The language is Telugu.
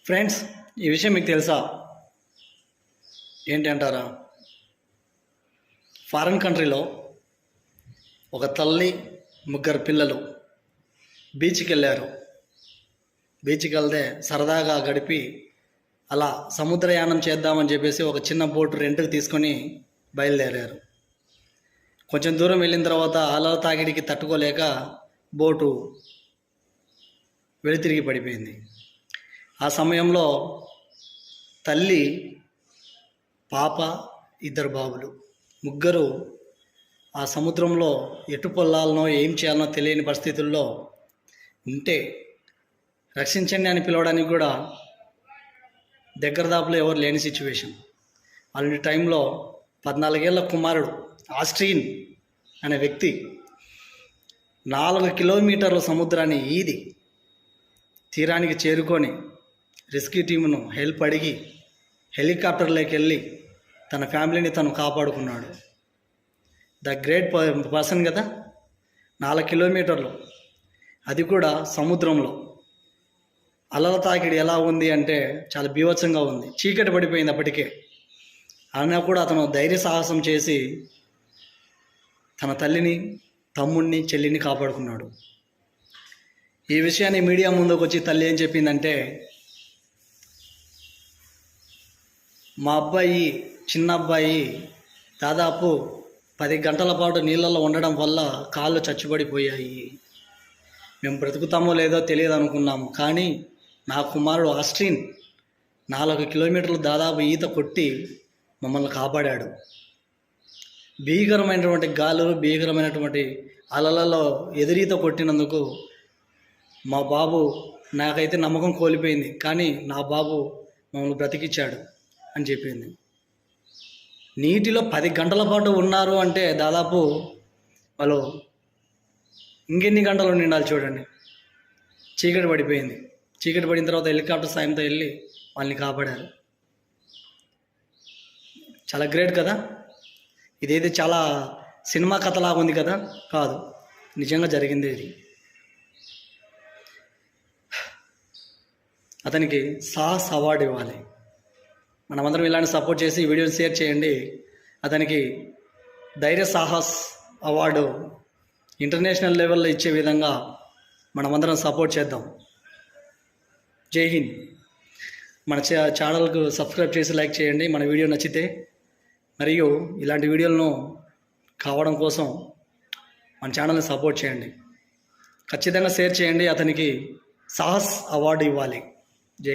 ఫ్రెండ్స్, ఈ విషయం మీకు తెలుసా? ఏంటి అంటారా? ఫారిన్ కంట్రీలో ఒక తల్లి ముగ్గురు పిల్లలు బీచ్కి వెళ్ళారు. బీచ్కి వెళ్తే సరదాగా గడిపి అలా సముద్రయానం చేద్దామని చెప్పేసి ఒక చిన్న బోటు రెంట్కి తీసుకొని బయలుదేరారు. కొంచెం దూరం వెళ్ళిన తర్వాత అలల తాకిడికి తట్టుకోలేక బోటు వెనుతిరిగి పడిపోయింది. ఆ సమయంలో తల్లి, పాప, ఇద్దరు బాబులు ముగ్గురు ఆ సముద్రంలో ఎటు పొల్లాలనో ఏం చేయాలనో తెలియని పరిస్థితుల్లో ఉంటే రక్షించండి అని పిలవడానికి కూడా దగ్గర దాపులో ఎవరు లేని సిచ్యువేషన్. అలాంటి టైంలో 14 ఏళ్ల కుమారుడు ఆస్ట్రీన్ అనే వ్యక్తి 4 కిలోమీటర్ల సముద్రాన్ని ఈది తీరానికి చేరుకొని రెస్క్యూ టీమును హెల్ప్ అడిగి హెలికాప్టర్లోకి వెళ్ళి తన ఫ్యామిలీని తను కాపాడుకున్నాడు. ద గ్రేట్ పర్సన్ కదా. 4 కిలోమీటర్లు, అది కూడా సముద్రంలో. అలల తాకిడి ఎలా ఉంది అంటే చాలా బీభత్సంగా ఉంది. చీకటి పడిపోయింది అప్పటికే. అయినా కూడా అతను ధైర్య సాహసం చేసి తన తల్లిని, తమ్ముడిని, చెల్లిని కాపాడుకున్నాడు. ఈ విషయాన్ని మీడియా ముందుకు వచ్చి తల్లి ఏం చెప్పిందంటే, మా అబ్బాయి, చిన్న అబ్బాయి దాదాపు 10 గంటల పాటు నీళ్ళల్లో ఉండడం వల్ల కాళ్ళు చచ్చుబడిపోయాయి. మేము బ్రతుకుతామో లేదో తెలియదు అనుకున్నాము, కానీ నా కుమారుడు ఆస్ట్రీన్ 4 కిలోమీటర్లు దాదాపు ఈత కొట్టి మమ్మల్ని కాపాడాడు. భీకరమైనటువంటి గాలులు, భీకరమైనటువంటి అలలలో ఎదురీత కొట్టినందుకు మా బాబు, నాకైతే నమ్మకం కోల్పోయింది, కానీ నా బాబు మమ్మల్ని బ్రతికిచ్చాడు అని చెప్పింది. నీటిలో 10 గంటల పాటు ఉన్నారు అంటే దాదాపు వాళ్ళు ఇంకెన్ని గంటలు ఉండాలి చూడండి. చీకటి పడిపోయింది. చీకటి పడిన తర్వాత హెలికాప్టర్ సాయంతో వెళ్ళి వాళ్ళని కాపాడారు. చాలా గ్రేట్ కదా. ఇదైతే చాలా సినిమా కథలాగా ఉంది కదా. కాదు, నిజంగా జరిగింది ఇది. అతనికి సాహస్ అవార్డు ఇవ్వాలి. మనమందరం ఇలాంటి సపోర్ట్ చేసి ఈ వీడియోని షేర్ చేయండి. అతనికి ధైర్య సాహస్ అవార్డు ఇంటర్నేషనల్ లెవెల్లో ఇచ్చే విధంగా మనమందరం సపోర్ట్ చేద్దాం. జై హింద్. మన ఛానల్కు సబ్స్క్రైబ్ చేసి లైక్ చేయండి మన వీడియో నచ్చితే. మరియు ఇలాంటి వీడియోలను కావడం కోసం మన ఛానల్ని సపోర్ట్ చేయండి. ఖచ్చితంగా షేర్ చేయండి. అతనికి సాహస్ అవార్డు ఇవ్వాలి.